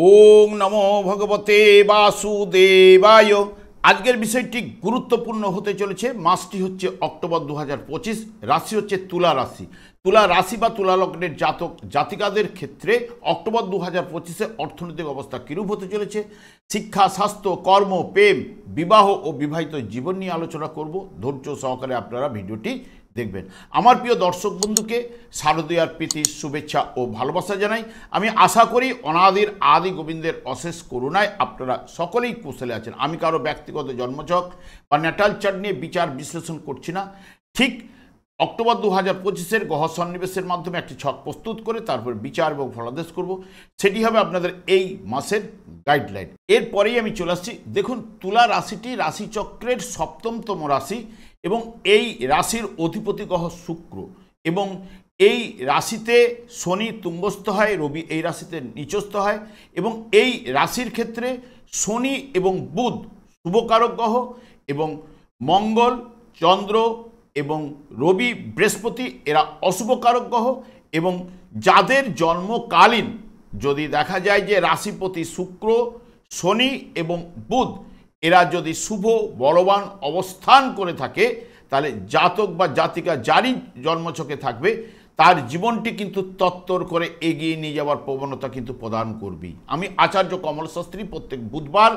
ওং নমো ভগবতে বাসুদেবায়। আজকের বিষয়টি গুরুত্বপূর্ণ হতে চলেছে। মাসটি হচ্ছে অক্টোবর 2025। রাশি হচ্ছে তুলা রাশি। তুলা রাশি বা তুলা লগ্নের জাতক জাতিকাদের ক্ষেত্রে অক্টোবর 2025-এ অর্থনৈতিক অবস্থা কিরূপ হতে চলেছে, শিক্ষা, স্বাস্থ্য, কর্ম, প্রেম, বিবাহ ও বিবাহিত জীবন নিয়ে আলোচনা করব। ধৈর্য সহকারে আপনারা ভিডিওটি দেখবেন। আমার প্রিয় দর্শক বন্ধুকে শারদীয়ার প্রীতি, শুভেচ্ছা ও ভালোবাসা জানাই। আমি আশা করি অনাদির আদি গোবিন্দের অশেষ করুণায় আপনারা সকলেই কুশলে আছেন। আমি কারো ব্যক্তিগত জন্মছক বা ন্যাটাল চার্ট নিয়ে বিচার বিশ্লেষণ করছি না। ঠিক অক্টোবর 2025-এর গ্রহ সন্নিবেশের মাধ্যমে একটি ছক প্রস্তুত করে তারপর বিচার এবং ফলাদেশ করব। সেটি হবে আপনাদের এই মাসের গাইডলাইন। এরপরেই আমি চলে আসছি। দেখুন, তুলা রাশিটি রাশিচক্রের সপ্তমতম রাশি এবং এই রাশির অধিপতি গ্রহ শুক্র, এবং এই রাশিতে শনি তুঙ্গস্থ হয়, রবি এই রাশিতে নিচস্থ হয়, এবং এই রাশির ক্ষেত্রে শনি এবং বুধ শুভকারক গ্রহ, এবং মঙ্গল, চন্দ্র এবং রবি, বৃহস্পতি এরা অশুভকারক গ্রহ। এবং যাদের জন্মকালীন যদি দেখা যায় যে রাশিপতি শুক্র, শনি এবং বুধ এরা যদি শুভ বলবান অবস্থান করে থাকে, তাহলে জাতক বা জাতিকা যারই জন্মছকে থাকবে তার জীবনটি কিন্তু তত্তর করে এগিয়ে নিয়ে যাওয়ার প্রবণতা কিন্তু প্রদান করবি। আমি আচার্য কমল শাস্ত্রী প্রত্যেক বুধবার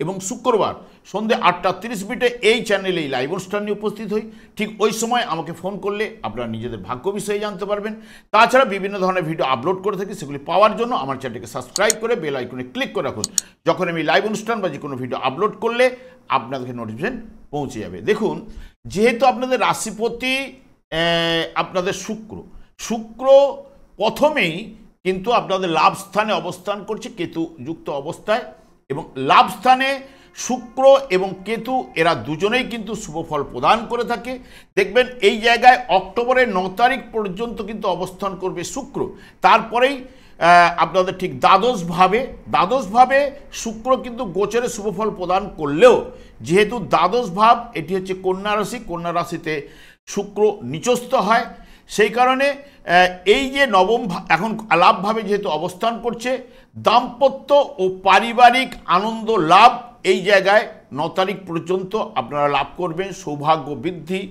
এবং শুক্রবার সন্ধ্যে 8:30 এই চ্যানেলে এই লাইভ অনুষ্ঠান নিয়ে উপস্থিত হই। ঠিক ওই সময় আমাকে ফোন করলে আপনারা নিজেদের ভাগ্য বিষয়ে জানতে পারবেন। তাছাড়া বিভিন্ন ধরনের ভিডিও আপলোড করে থাকি, সেগুলি পাওয়ার জন্য আমার চ্যানেলকে সাবস্ক্রাইব করে বেল আইকনে ক্লিক করে রাখুন। যখন আমি লাইভ অনুষ্ঠান বা যে কোনো ভিডিও আপলোড করলে আপনাদেরকে নোটিফিকেশন পৌঁছে যাবে। দেখুন, যেহেতু আপনাদের রাশিপতি আপনাদের শুক্র প্রথমেই কিন্তু আপনাদের লাভ স্থানে অবস্থান করছে কেতু যুক্ত অবস্থায়, এবং লাভ স্থানে শুক্র এবং কেতু এরা দুজনেই কিন্তু শুভ ফল প্রদান করে থাকে। দেখবেন এই জায়গায় অক্টোবরের 9 তারিখ পর্যন্ত কিন্তু অবস্থান করবে শুক্র। তারপরেই আপনাদের ঠিক দ্বাদশভাবে শুক্র কিন্তু গোচরে শুভফল প্রদান করলেও, যেহেতু দ্বাদশ ভাব এটি হচ্ছে কন্যা রাশিতে শুক্র নিচস্থ হয়, সেই কারণে এই যে নবম এখন লাভভাবে যেহেতু অবস্থান করছে, দাম্পত্য ও পারিবারিক আনন্দ লাভ এই জায়গায় 9 তারিখ পর্যন্ত আপনারা লাভ করবেন। সৌভাগ্য বৃদ্ধি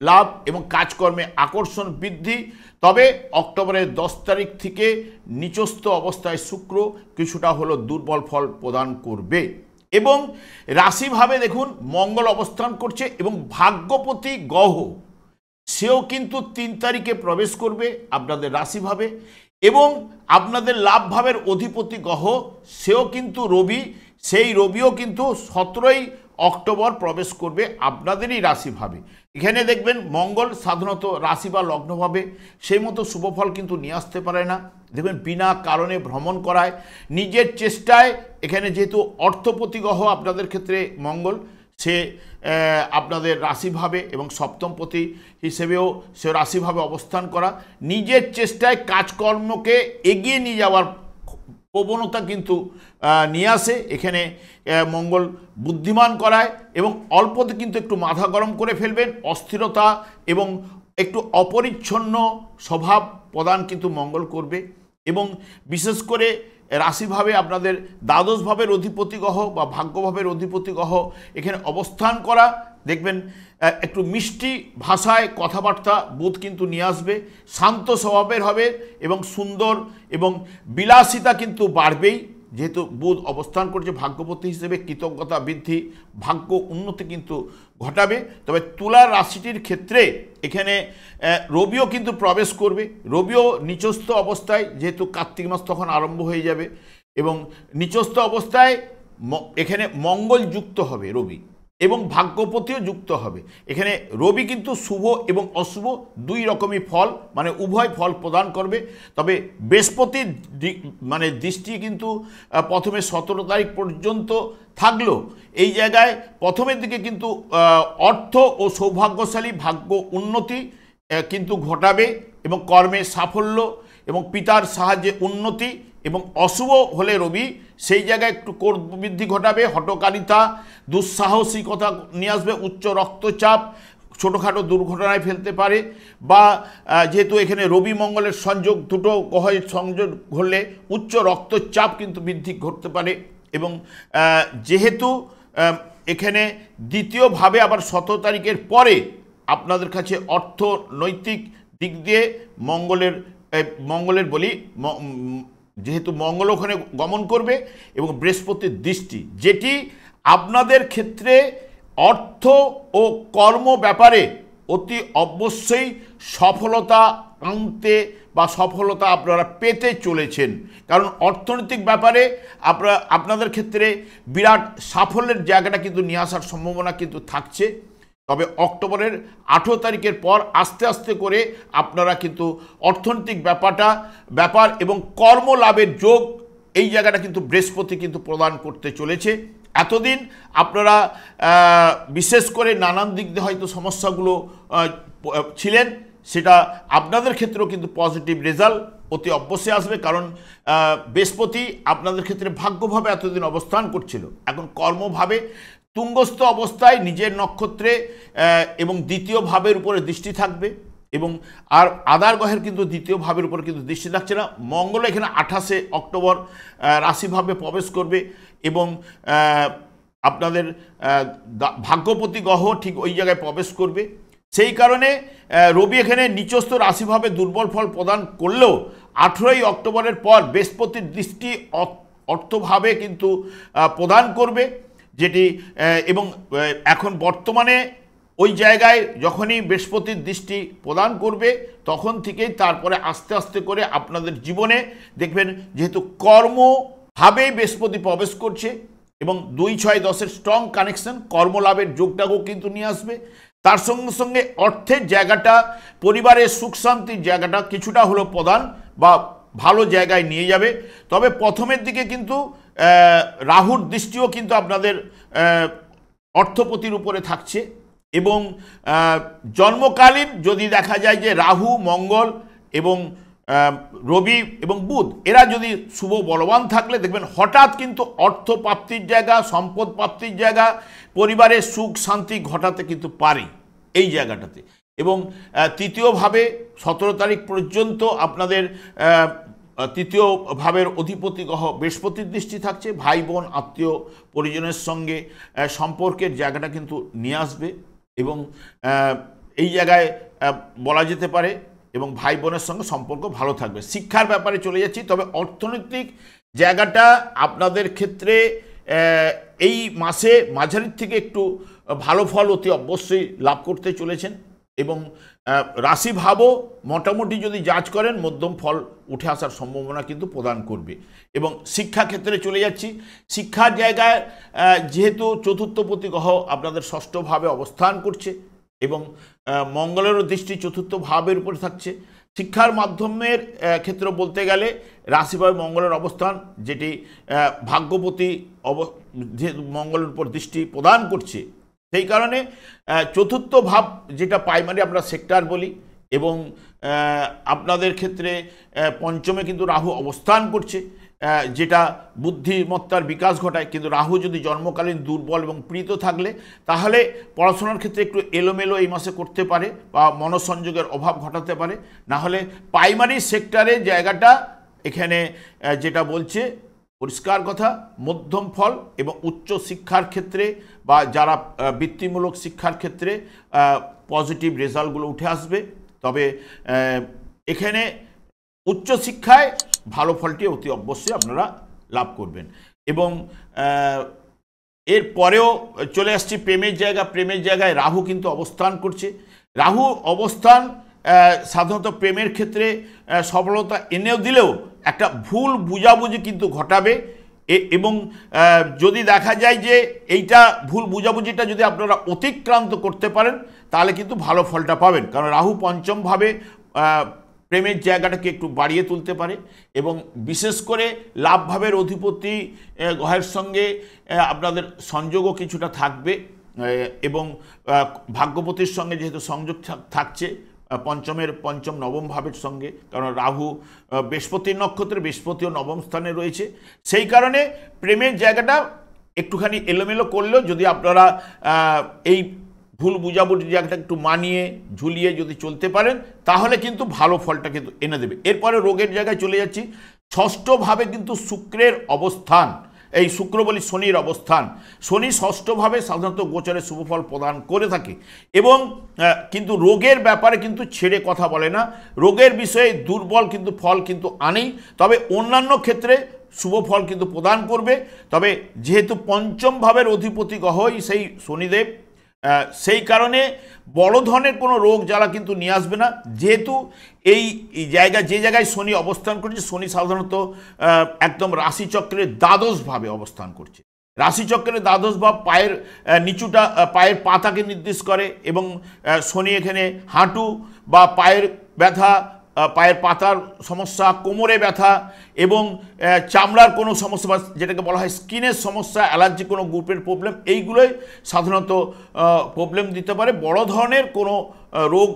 লাভ এবং কাজকর্মে আকর্ষণ বৃদ্ধি। তবে অক্টোবরের 10 তারিখ থেকে নিচস্থ অবস্থায় শুক্র কিছুটা হলো দুর্বল ফল প্রদান করবে। এবং রাশিভাবে দেখুন মঙ্গল অবস্থান করছে, এবং ভাগ্যপতি গ্রহ সেও কিন্তু 3 তারিখে প্রবেশ করবে আপনাদের রাশিভাবে, এবং আপনাদের লাভভাবের অধিপতি গ্রহ সেও কিন্তু রবি, সেই রবিও কিন্তু 17ই অক্টোবর প্রবেশ করবে আপনাদেরই রাশিভাবে। এখানে দেখবেন মঙ্গল সাধারণত রাশি বা লগ্নভাবে সেই মতো শুভফল কিন্তু নিয়ে আসতে পারে না। দেখবেন বিনা কারণে ভ্রমণ করায়, নিজের চেষ্টায়, এখানে যেহেতু অর্থপতি গ্রহ আপনাদের ক্ষেত্রে মঙ্গল, সে আপনাদের রাশিভাবে এবং সপ্তমপতি হিসেবেও সে রাশিভাবে অবস্থান করা, নিজের চেষ্টায় কাজকর্মকে এগিয়ে নিয়ে যাওয়ার প্রবণতা কিন্তু নিয়ে আসে। এখানে মঙ্গল বুদ্ধিমান করায়, এবং অল্পতে কিন্তু একটু মাথা গরম করে ফেলবেন, অস্থিরতা এবং একটু অপরিচ্ছন্ন স্বভাব প্রদান কিন্তু মঙ্গল করবে। এবং বিশেষ করে রাশিভাবে আপনাদের দ্বাদশভাবের অধিপতি গ্রহ বা ভাগ্যভাবের অধিপতি গ্রহ এখানে অবস্থান করা, দেখবেন একটু মিষ্টি ভাষায় কথাবার্তা বুধ কিন্তু নিয়ে আসবে, শান্ত স্বভাবের হবে এবং সুন্দর এবং বিলাসিতা কিন্তু বাড়বেই। যেহেতু বুধ অবস্থান করছে ভাগ্যপতি হিসেবে, কৃতজ্ঞতা বৃদ্ধি, ভাগ্য উন্নতি কিন্তু ঘটাবে। তবে তুলা রাশিটির ক্ষেত্রে এখানে রবিও কিন্তু প্রবেশ করবে। রবিও নিচস্থ অবস্থায়, যেহেতু কার্তিক মাস তখন আরম্ভ হয়ে যাবে, এবং নিচস্থ অবস্থায় এখানে মঙ্গল যুক্ত হবে রবি, এবং ভাগ্যপতিও যুক্ত হবে। এখানে রবি কিন্তু শুভ এবং অশুভ দুই রকমই ফল, মানে উভয় ফল প্রদান করবে। তবে বৃহস্পতির দৃষ্টি কিন্তু প্রথমে 17 তারিখ পর্যন্ত থাকলো। এই জায়গায় প্রথমের দিকে কিন্তু অর্থ ও সৌভাগ্যশালী ভাগ্য উন্নতি কিন্তু ঘটাবে, এবং কর্মে সাফল্য এবং পিতার সাহায্যে উন্নতি, এবং অশুভ হলে রবি সেই জায়গায় একটু কোর বৃদ্ধি ঘটাবে, হঠকারিতা, দুঃসাহসিকতা নিয়ে আসবে, উচ্চ রক্তচাপ, ছোটোখাটো দুর্ঘটনায় ফেলতে পারে, বা যেহেতু এখানে রবি মঙ্গলের সংযোগ, দুটো গ্রহের সংযোগ হলে উচ্চ রক্তচাপ কিন্তু বৃদ্ধি ঘটতে পারে। এবং যেহেতু এখানে দ্বিতীয়ভাবে আবার 17 তারিখের পরে আপনাদের কাছে অর্থনৈতিক দিক দিয়ে মঙ্গলের বলি, যেহেতু মঙ্গল ওখানে গমন করবে এবং বৃহস্পতির দৃষ্টি, যেটি আপনাদের ক্ষেত্রে অর্থ ও কর্ম ব্যাপারে অতি অবশ্যই সফলতা আনতে বা সফলতা আপনারা পেতে চলেছেন। কারণ অর্থনৈতিক ব্যাপারে আপনাদের ক্ষেত্রে বিরাট সাফল্যের জায়গাটা কিন্তু নিয়ে আসার সম্ভাবনা কিন্তু থাকছে। তবে অক্টোবরের 18 তারিখের পর আস্তে আস্তে করে আপনারা কিন্তু অর্থনৈতিক ব্যাপার এবং কর্মলাভের যোগ, এই জায়গাটা কিন্তু বৃহস্পতি কিন্তু প্রদান করতে চলেছে। এতদিন আপনারা বিশেষ করে নানান দিক দিয়ে হয়তো সমস্যাগুলো ছিলেন, সেটা আপনাদের ক্ষেত্রেও কিন্তু পজিটিভ রেজাল্ট অতি অবশ্যই আসবে। কারণ বৃহস্পতি আপনাদের ক্ষেত্রে ভাগ্যভাবে এতদিন অবস্থান করছিল, এখন কর্মভাবে তুঙ্গস্থ অবস্থায় নিজের নক্ষত্রে এবং দ্বিতীয় ভাবের উপরে দৃষ্টি থাকবে। এবং আর আদার গ্রহের কিন্তু দ্বিতীয় ভাবের উপরে কিন্তু দৃষ্টি থাকছে না। মঙ্গল এখানে 28 অক্টোবর রাশিভাবে প্রবেশ করবে এবং আপনাদের ভাগ্যপতি গ্রহ ঠিক ওই জায়গায় প্রবেশ করবে। সেই কারণে রবি এখানে নিচস্থ রাশিভাবে দুর্বল ফল প্রদান করলেও 18 অক্টোবরের পর বৃহস্পতির দৃষ্টি অর্থভাবে কিন্তু প্রদান করবে, যেটি এবং এখন বর্তমানে ওই জায়গায় যখনই বৃহস্পতির দৃষ্টি প্রদান করবে তখন থেকেই তারপরে আস্তে আস্তে করে আপনাদের জীবনে দেখবেন, যেহেতু কর্মভাবেই বৃহস্পতি প্রবেশ করছে এবং 2-6-10 স্ট্রং কানেকশন, কর্মলাভের যোগটাও কিন্তু নিয়ে আসবে। তার সঙ্গে সঙ্গে অর্থের জায়গাটা, পরিবারের সুখ শান্তির জায়গাটা কিছুটা হলো প্রদান বা ভালো জায়গায় নিয়ে যাবে। তবে প্রথমের দিকে কিন্তু রাহুর দৃষ্টিও কিন্তু আপনাদের অর্থপতির উপরে থাকছে এবং জন্মকালীন যদি দেখা যায় যে রাহু, মঙ্গল এবং রবি এবং বুধ এরা যদি শুভ বলবান থাকলে দেখবেন হঠাৎ কিন্তু অর্থ প্রাপ্তির জায়গা, সম্পদ প্রাপ্তির জায়গা, পরিবারের সুখ শান্তি ঘটাতে কিন্তু পারে এই জায়গাটাতে। এবং তৃতীয়ভাবে 17 তারিখ পর্যন্ত আপনাদের তৃতীয় ভাবের অধিপতি গ্রহ বৃহস্পতির দৃষ্টি থাকছে। ভাই বোন আত্মীয় পরিজনের সঙ্গে সম্পর্কের জায়গাটা কিন্তু নিয়ে আসবে এবং এই জায়গায় বলা যেতে পারে এবং ভাই বোনের সঙ্গে সম্পর্ক ভালো থাকবে। শিক্ষার ব্যাপারে চলে যাচ্ছি, তবে অর্থনৈতিক জায়গাটা আপনাদের ক্ষেত্রে এই মাসে মাঝারির থেকে একটু ভালো ফল অতি অবশ্যই লাভ করতে চলেছেন এবং রাশিভাবও মোটামুটি যদি যাচ করেন মধ্যম ফল উঠে আসার সম্ভাবনা কিন্তু প্রদান করবে। এবং শিক্ষা ক্ষেত্রে চলে যাচ্ছি, শিক্ষার জায়গায় যেহেতু চতুর্থপতি গ্রহ আপনাদের ষষ্ঠ ভাবে অবস্থান করছে এবং মঙ্গলেরও দৃষ্টি চতুর্থ ভাবের উপরে থাকছে, শিক্ষার মাধ্যমের ক্ষেত্রে বলতে গেলে রাশিভাবে মঙ্গলের অবস্থান, যেটি ভাগ্যপতি মঙ্গলের উপর দৃষ্টি প্রদান করছে, সেই কারণে চতুর্থ ভাব যেটা প্রাইমারি আমরা সেক্টর বলি এবং আপনাদের ক্ষেত্রে পঞ্চমে কিন্তু রাহু অবস্থান করছে, যেটা বুদ্ধিমত্তার বিকাশ ঘটায়। কিন্তু রাহু যদি জন্মকালীন দুর্বল এবং পীড়িত থাকলে তাহলে পড়াশোনার ক্ষেত্রে একটু এলোমেলো এই মাসে করতে পারে বা মনঃসংযোগের অভাব ঘটাতে পারে। না হলে প্রাইমারি সেক্টরের জায়গাটা এখানে যেটা বলছে পরিষ্কার কথা, মধ্যম ফল এবং উচ্চ শিক্ষার ক্ষেত্রে বা যারা বৃত্তিমূলক শিক্ষার ক্ষেত্রে পজিটিভ রেজাল্টগুলো উঠে আসবে। তবে এখানে উচ্চশিক্ষায় ভালো ফলটি অতি অবশ্যই আপনারা লাভ করবেন। এবং এর পরেও চলে আসছি প্রেমের জায়গা। প্রেমের জায়গায় রাহু কিন্তু অবস্থান করছে। রাহু অবস্থান সাধারণত প্রেমের ক্ষেত্রে সফলতা এনেও দিলেও একটা ভুল বুঝাবুঝি কিন্তু ঘটাবে এবং যদি দেখা যায় যে এইটা ভুল বুঝাবুঝিটা যদি আপনারা অতিক্রান্ত করতে পারেন তাহলে কিন্তু ভালো ফলটা পাবেন। কারণ রাহু পঞ্চমভাবে প্রেমের জায়গাটাকে একটু বাড়িয়ে তুলতে পারে এবং বিশেষ করে লাভভাবের অধিপতি গ্রহের সঙ্গে আপনাদের সংযোগও কিছুটা থাকবে এবং ভাগ্যপতির সঙ্গে যেহেতু সংযোগ থাকছে পঞ্চম নবম ভাবের সঙ্গে, কারণ রাহু বৃহস্পতির নক্ষত্রে, বৃহস্পতিও নবম স্থানে রয়েছে, সেই কারণে প্রেমের জায়গাটা একটুখানি এলোমেলো করলেও যদি আপনারা এই ভুল বুঝাবুঝি জায়গাটা একটু মানিয়ে ঝুলিয়ে যদি চলতে পারেন তাহলে কিন্তু ভালো ফলটা কিন্তু এনে দেবে। এরপরে রোগের জায়গায় চলে যাচ্ছি। ষষ্ঠভাবে কিন্তু শুক্রের অবস্থান, এই শুক্র বলি শনির অবস্থান, শনি ষষ্ঠভাবে সাধারণত গোচরে শুভফল প্রদান করে থাকে এবং কিন্তু রোগের ব্যাপারে কিন্তু ছেড়ে কথা বলে না, রোগের বিষয়ে দুর্বল কিন্তু ফল কিন্তু আনেই, তবে অন্যান্য ক্ষেত্রে শুভ ফল কিন্তু প্রদান করবে। তবে যেহেতু পঞ্চম ভাবের অধিপতি গ্রহই সেই শনিদেব, সেই কারণে বড় ধরনের কোনো রোগ জ্বালা কিন্তু নিয়ে আসবে না। যেহেতু এই জায়গায় যে জায়গায় শনি অবস্থান করছে, শনি সাধারণত একদম রাশিচক্রের দ্বাদশভাবে অবস্থান করছে। রাশিচক্রের দ্বাদশ ভাব পায়ের নিচুটা, পায়ের পাতাকে নির্দেশ করে এবং শনি এখানে হাঁটু বা পায়ের ব্যথা, পায়ের পাতার সমস্যা, কোমরে ব্যথা এবং চামড়ার কোনো সমস্যা বা যেটাকে বলা হয় স্কিনের সমস্যা, অ্যালার্জি কোনো গ্রুপের প্রবলেম, এইগুলোই সাধারণত প্রবলেম দিতে পারে। বড় ধরনের কোনো রোগ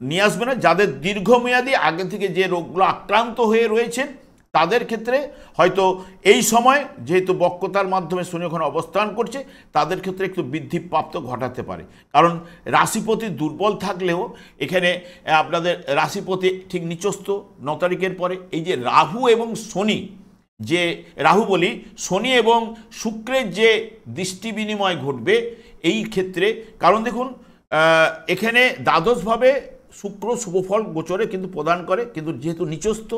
নিয়ে আসবে না। যাদের দীর্ঘমেয়াদী আগে থেকে যে রোগগুলো আক্রান্ত হয়ে রয়েছেন তাদের ক্ষেত্রে হয়তো এই সময় যেহেতু বক্রতার মাধ্যমে শনি ওখানে অবস্থান করছে, তাদের ক্ষেত্রে একটু বৃদ্ধিপ্রাপ্ত ঘটাতে পারে। কারণ রাশিপতি দুর্বল থাকলেও এখানে আপনাদের রাশিপতি ঠিক নিচস্থ 9 তারিখের পরে এই যে রাহু এবং শনি, যে রাহু বলি শনি এবং শুক্রের যে দৃষ্টি বিনিময় ঘটবে এই ক্ষেত্রে, কারণ দেখুন এখানে দ্বাদশভাবে শুক্র শুভফল গোচরে কিন্তু প্রদান করে, কিন্তু যেহেতু নিচস্থ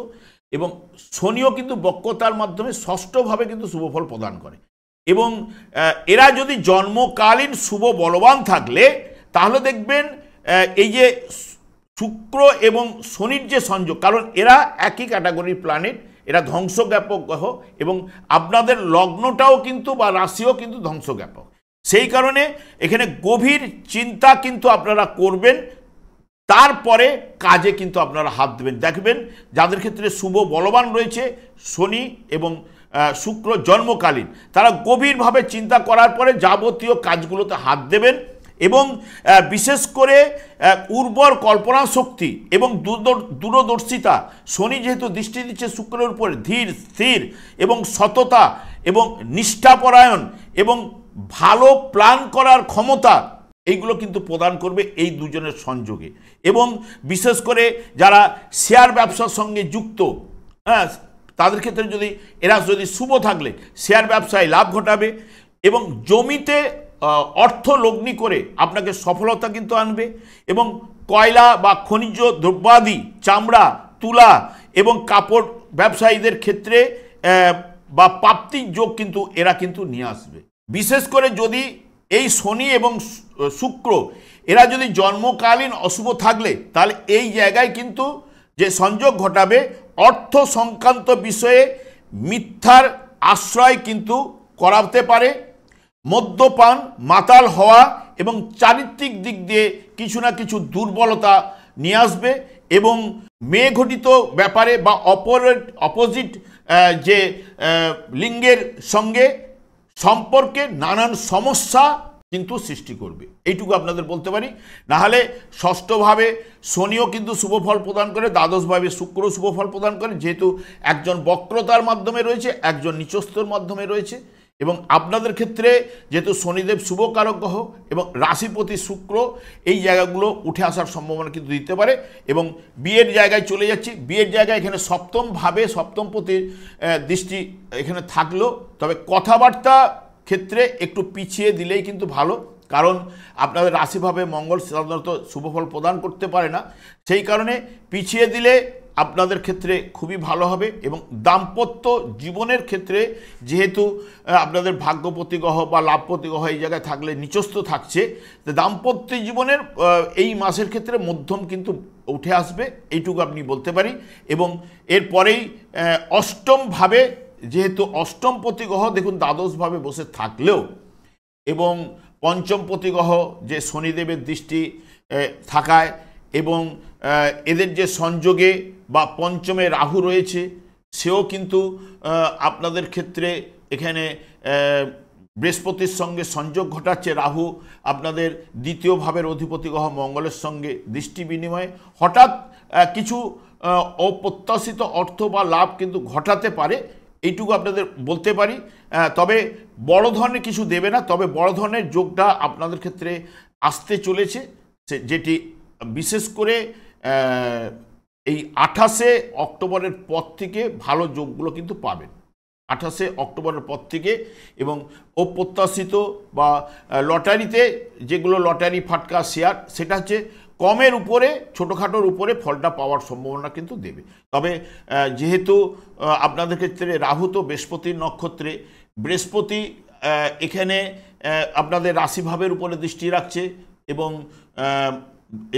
এবং শনিও কিন্তু বক্রতার মাধ্যমে ষষ্ঠভাবে কিন্তু শুভফল প্রদান করে এবং এরা যদি জন্মকালীন শুভ বলবান থাকলে তাহলে দেখবেন এই যে শুক্র এবং শনির যে সংযোগ, কারণ এরা একই ক্যাটাগরির প্ল্যানেট, এরা ধ্বংসজ্ঞাপক গ্রহ এবং আপনাদের লগ্নটাও কিন্তু বা রাশিও কিন্তু ধ্বংসজ্ঞাপক। সেই কারণে এখানে গভীর চিন্তা কিন্তু আপনারা করবেন, তারপরে কাজে কিন্তু আপনারা হাত দেবেন। দেখবেন যাদের ক্ষেত্রে শুভ বলবান রয়েছে শনি এবং শুক্র জন্মকালীন, তারা গভীরভাবে চিন্তা করার পরে যাবতীয় কাজগুলোতে হাত দেবেন এবং বিশেষ করে উর্বর কল্পনা শক্তি এবং দূরদর্শিতা, শনি যেহেতু দৃষ্টি দিচ্ছে শুক্রের উপরে, ধীর স্থির এবং সততা এবং নিষ্ঠাপরায়ণ এবং ভালো প্ল্যান করার ক্ষমতা, এইগুলো কিন্তু প্রদান করবে এই দুজনের সংযোগে। এবং বিশেষ করে যারা শেয়ার ব্যবসার সঙ্গে যুক্ত, হ্যাঁ, তাদের ক্ষেত্রে যদি এরা যদি শুভ থাকলে শেয়ার ব্যবসায় লাভ ঘটাবে এবং জমিতে অর্থ লগ্নি করে আপনাকে সফলতা কিন্তু আনবে এবং কয়লা বা খনিজ দ্রব্যাদি, চামড়া, তুলা এবং কাপড় ব্যবসায়ীদের ক্ষেত্রে বা প্রাপ্তির যোগ কিন্তু এরা কিন্তু নিয়ে আসবে। বিশেষ করে যদি এই শনি এবং শুক্র এরা যদি জন্মকালীন অশুভ থাকলে তাহলে এই জায়গায় কিন্তু যে সংযোগ ঘটাবে অর্থ সংক্রান্ত বিষয়ে মিথ্যার আশ্রয় কিন্তু করাতে পারে, মদ্যপান, মাতাল হওয়া এবং চারিত্রিক দিক দিয়ে কিছু না কিছু দুর্বলতা নিয়ে আসবে এবং মেয়ে ঘটিত ব্যাপারে বা অপোজিট যে লিঙ্গের সঙ্গে সম্পর্কে নানান সমস্যা কিন্তু সৃষ্টি করবে, এইটুকু আপনাদের বলতে পারি। নাহলে ষষ্ঠভাবে শনিও কিন্তু শুভফল প্রদান করে, দ্বাদশভাবে শুক্র শুভফল প্রদান করে, যেহেতু একজন বক্রতার মাধ্যমে রয়েছে, একজন নিচস্থর মাধ্যমে রয়েছে এবং আপনাদের ক্ষেত্রে যেহেতু শনিদেব শুভকারক গ্রহ এবং রাশিপতি শুক্র, এই জায়গাগুলো উঠে আসার সম্ভাবনা কিন্তু দিতে পারে। এবং বিয়ের জায়গায় চলে যাচ্ছি। বিয়ের জায়গায় এখানে সপ্তমভাবে সপ্তমপতির দৃষ্টি এখানে থাকলো, তবে কথাবার্তা ক্ষেত্রে একটু পিছিয়ে দিলেই কিন্তু ভালো, কারণ আপনাদের রাশিভাবে মঙ্গল সাধারণত শুভফল প্রদান করতে পারে না, সেই কারণে পিছিয়ে দিলে আপনাদের ক্ষেত্রে খুবই ভালো হবে। এবং দাম্পত্য জীবনের ক্ষেত্রে যেহেতু আপনাদের ভাগ্যপতি গ্রহ বা লাভপতি গ্রহ এই জায়গায় থাকলে নিচস্থ থাকছে, দাম্পত্য জীবনের এই মাসের ক্ষেত্রে মধ্যম কিন্তু উঠে আসবে, এইটুকু আপনি বলতে পারি। এবং এরপরেই অষ্টমভাবে, যেহেতু অষ্টমপতি গ্রহ দেখুন দ্বাদশভাবে বসে থাকলেও এবং পঞ্চমপতি গ্রহ যে শনিদেবের দৃষ্টি থাকায় এবং এদের যে সংযোগে বা পঞ্চমে রাহু রয়েছে, সেও কিন্তু আপনাদের ক্ষেত্রে এখানে বৃহস্পতির সঙ্গে সংযোগ ঘটাচ্ছে। রাহু আপনাদের দ্বিতীয় ভাবের অধিপতি গ্রহ মঙ্গলের সঙ্গে দৃষ্টি বিনিময়ে হঠাৎ কিছু অপ্রত্যাশিত অর্থ বা লাভ কিন্তু ঘটাতে পারে, এইটুকু আপনাদের বলতে পারি। তবে বড় ধরনের কিছু দেবে না, তবে বড় ধরনের যোগটা আপনাদের ক্ষেত্রে আসতে চলেছে, যেটি বিশেষ করে এই 28শে অক্টোবরের পর থেকে ভালো যোগগুলো কিন্তু পাবেন। 28শে অক্টোবরের পর থেকে, এবং অপ্রত্যাশিত বা লটারিতে যেগুলো লটারি ফাটকা শেয়ার, সেটা হচ্ছে কমের উপরে, ছোটোখাটোর উপরে ফলটা পাওয়ার সম্ভাবনা কিন্তু দেবে। তবে যেহেতু আপনাদের ক্ষেত্রে রাহু তো বৃহস্পতির নক্ষত্রে, বৃহস্পতি এখানে আপনাদের রাশিভাবের উপরে দৃষ্টি রাখছে, এবং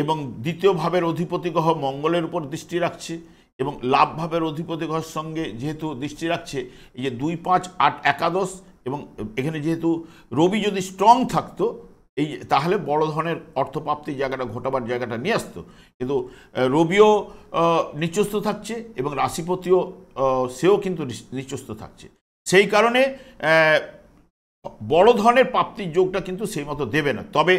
এবং দ্বিতীয় ভাবের অধিপতি গ্রহ মঙ্গলের উপর দৃষ্টি রাখছে, এবং লাভ ভাবের অধিপতি গ্রহের সঙ্গে যেহেতু দৃষ্টি রাখছে, এই যে 2, 5, 8, একাদশ, এবং এখানে যেহেতু রবি যদি স্ট্রং থাকতো, এই তাহলে বড় ধরনের অর্থপ্রাপ্তির জায়গাটা ঘটাবার জায়গাটা নিয়ে আসতো, কিন্তু রবিও নিচস্থ থাকছে এবং রাশিপতিও সেও কিন্তু নিচস্থ থাকছে। সেই কারণে বড় ধরনের প্রাপ্তির যোগটা কিন্তু সেই মতো দেবে না। তবে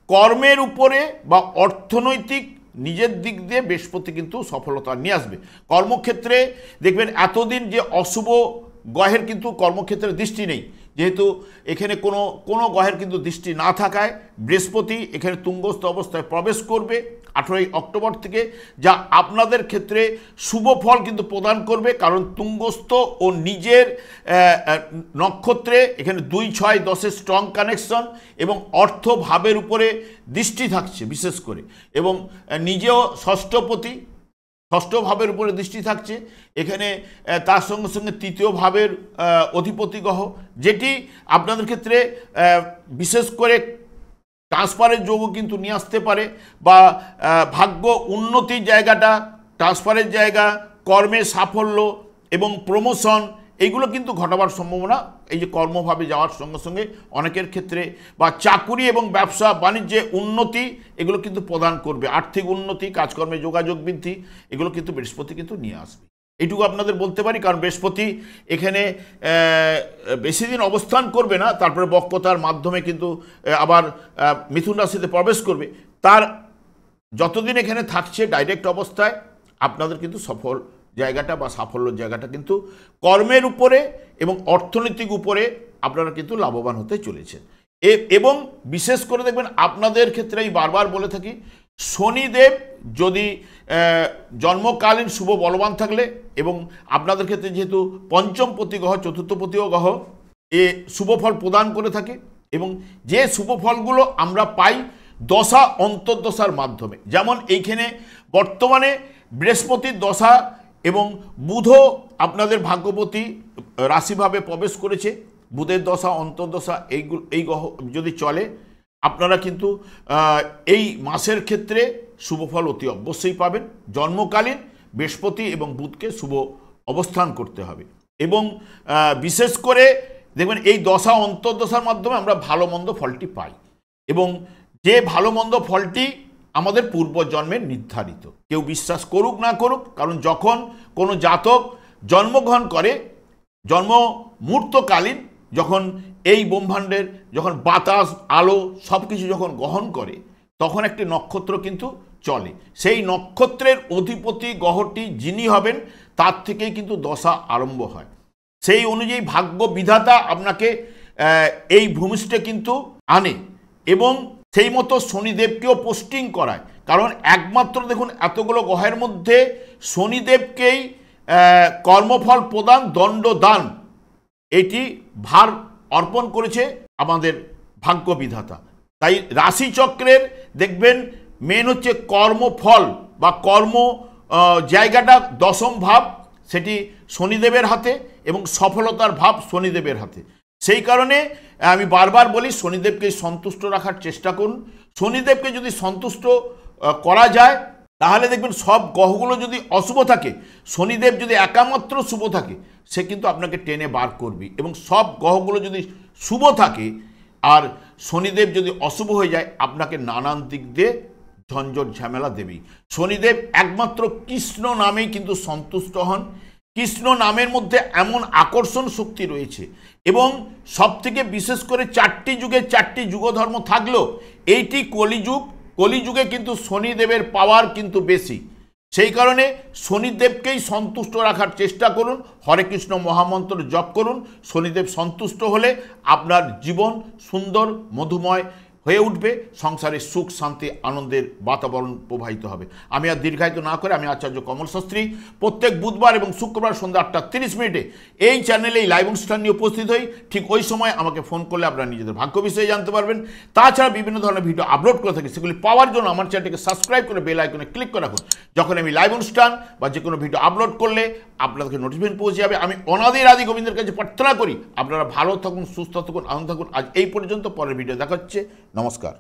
কর্মের উপরে বা অর্থনৈতিক নিজের দিক দিয়ে বৃহস্পতি কিন্তু সফলতা নিয়ে আসবে। কর্মক্ষেত্রে দেখবেন এতদিন যে অশুভ গ্রহের কিন্তু কর্মক্ষেত্রে দৃষ্টি নেই, যেহেতু এখানে কোনো গ্রহের কিন্তু দৃষ্টি না থাকায় বৃহস্পতি এখানে তুঙ্গস্থ অবস্থায় প্রবেশ করবে 18ই অক্টোবর থেকে, যা আপনাদের ক্ষেত্রে শুভ ফল কিন্তু প্রদান করবে। কারণ তুঙ্গস্থ ও নিজের নক্ষত্রে এখানে 2, 6, 10-এর স্ট্রং কানেকশন, এবং অর্থ ভাবের উপরে দৃষ্টি থাকছে বিশেষ করে, এবং নিজেও ষষ্ঠ ভাবের উপরে দৃষ্টি থাকছে এখানে। তার সঙ্গে সঙ্গে তৃতীয় ভাবের অধিপতি গ্রহ, যেটি আপনাদের ক্ষেত্রে বিশেষ করে ট্রান্সফারের যোগও কিন্তু নিয়ে আসতে পারে, বা ভাগ্য উন্নতির জায়গাটা, ট্রান্সফারের জায়গা, কর্মের সাফল্য এবং প্রমোশন, এইগুলো কিন্তু ঘটাবার সম্ভাবনা এই যে কর্মভাবে যাওয়ার সঙ্গে সঙ্গে অনেকের ক্ষেত্রে, বা চাকুরি এবং ব্যবসা বাণিজ্যে উন্নতি, এগুলো কিন্তু প্রদান করবে। আর্থিক উন্নতি, কাজকর্মে যোগাযোগ বৃদ্ধি, এগুলো কিন্তু বৃহস্পতি কিন্তু নিয়ে আসবে। এইটুকু আপনাদের বলতে পারি, কারণ বৃহস্পতি এখানে বেশি দিন অবস্থান করবে না, তারপরে বক্রতার মাধ্যমে কিন্তু আবার মিথুন রাশিতে প্রবেশ করবে। তার যতদিন এখানে থাকছে ডাইরেক্ট অবস্থায়, আপনাদের কিন্তু সফল জায়গাটা বা সাফল্যের জায়গাটা কিন্তু কর্মের উপরে এবং অর্থনৈতিক উপরে আপনারা কিন্তু লাভবান হতে চলেছেন। এবং বিশেষ করে দেখবেন আপনাদের ক্ষেত্রে আমি বারবার বলে থাকি, শনিদেব যদি জন্মকালীন শুভ বলবান থাকলে, এবং আপনাদের ক্ষেত্রে যেহেতু পঞ্চমপতি গ্রহ, চতুর্থপতি গ্রহ শুভ ফল প্রদান করে থাকে, এবং যে শুভ ফলগুলো আমরা পাই দশা অন্তর্দশার মাধ্যমে, যেমন এইখানে বর্তমানে বৃহস্পতির দশা এবং বুধও আপনাদের ভাগ্যপতি রাশিভাবে প্রবেশ করেছে, বুধের দশা অন্তর্দশা এই গ্রহ যদি চলে, আপনারা কিন্তু এই মাসের ক্ষেত্রে শুভফল অতি অবশ্যই পাবেন। জন্মকালীন বৃহস্পতি এবং বুধকে শুভ অবস্থান করতে হবে, এবং বিশেষ করে দেখবেন এই দশা অন্তর্দশার মাধ্যমে আমরা ভালো মন্দ ফলটি পাই, এবং যে ভালো মন্দ ফলটি আমাদের পূর্বজন্মের নির্ধারিত, কেউ বিশ্বাস করুক না করুক। কারণ যখন কোনো জাতক জন্মগ্রহণ করে, জন্ম মুহূর্তকালীন যখন এই ব্রহ্মাণ্ডের যখন বাতাস আলো সব কিছু যখন গ্রহণ করে, তখন একটি নক্ষত্র কিন্তু চলে। সেই নক্ষত্রের অধিপতি গ্রহটি যিনি হবেন, তার থেকেই কিন্তু দশা আরম্ভ হয়। সেই অনুযায়ী ভাগ্য বিধাতা আপনাকে এই ভূমিষ্ঠে কিন্তু আনে, এবং সেই মতো শনিদেবকেও পোস্টিং করায়। কারণ একমাত্র দেখুন এতগুলো গ্রহের মধ্যে শনিদেবকেই কর্মফল প্রদান, দণ্ডদান, এটি ভার অর্পণ করেছে আমাদের ভাগ্য বিধাতা। তাই রাশিচক্রের দেখবেন মেন হচ্ছে কর্মফল বা কর্ম জায়গাটা দশম ভাব, সেটি শনিদেবের হাতে, এবং সফলতার ভাব শনিদেবের হাতে। সেই কারণে আমি বারবার বলি, শনিদেবকে সন্তুষ্ট রাখার চেষ্টা করুন। শনিদেবকে যদি সন্তুষ্ট করা যায়, তাহলে দেখবেন সব গ্রহগুলো যদি অশুভ থাকে, শনিদেব যদি একামাত্র শুভ থাকে, সে কিন্তু আপনাকে টেনে বার করবে। এবং সব গ্রহগুলো যদি শুভ থাকে আর শনিদেব যদি অশুভ হয়ে যায়, আপনাকে নানান দিক দিয়ে ঝঞ্ঝট ঝামেলা দেবেই। শনিদেব একমাত্র কৃষ্ণ নামেই কিন্তু সন্তুষ্ট হন। কৃষ্ণ নামের মধ্যে এমন আকর্ষণ শক্তি রয়েছে, এবং সবথেকে বিশেষ করে 4টি যুগে 4টি যুগধর্ম থাকলেও এইটি কলিযুগ, কলিযুগে কিন্তু শনিদেবের পাওয়ার কিন্তু বেশি। সেই কারণে শনিদেবকেই সন্তুষ্ট রাখার চেষ্টা করুন, হরে কৃষ্ণ মহামন্ত্র জপ করুন। শনিদেব সন্তুষ্ট হলে আপনার জীবন সুন্দর মধুময় হয়ে উঠবে, সংসারে সুখ শান্তি আনন্দের বাতাবরণ প্রবাহিত হবে। আমি আর দীর্ঘায়িত না করে আমি আচার্য কমল শাস্ত্রী প্রত্যেক বুধবার এবং শুক্রবার সন্ধ্যা 8:30 এই চ্যানেলে এই লাইভ অনুষ্ঠান নিয়ে উপস্থিত হই। ঠিক ওই সময় আমাকে ফোন করলে আপনারা নিজেদের ভাগ্য বিষয়ে জানতে পারবেন। তাছাড়া বিভিন্ন ধরনের ভিডিও আপলোড করে থাকি, সেগুলি পাওয়ার জন্য আমার চ্যানেলটিকে সাবস্ক্রাইব করে বেল আইকনে ক্লিক করে রাখুন। যখন আমি লাইভ অনুষ্ঠান বা যে কোনো ভিডিও আপলোড করলে আপনাদেরকে নোটিফিকেশন পৌঁছে যাবে। আমি অনাদির আদি গোবিন্দের কাছে প্রার্থনা করি আপনারা ভালো থাকুন, সুস্থ থাকুন, আনন্দ থাকুন। আজ এই পর্যন্ত, পরের ভিডিও দেখা হচ্ছে। নমস্কার।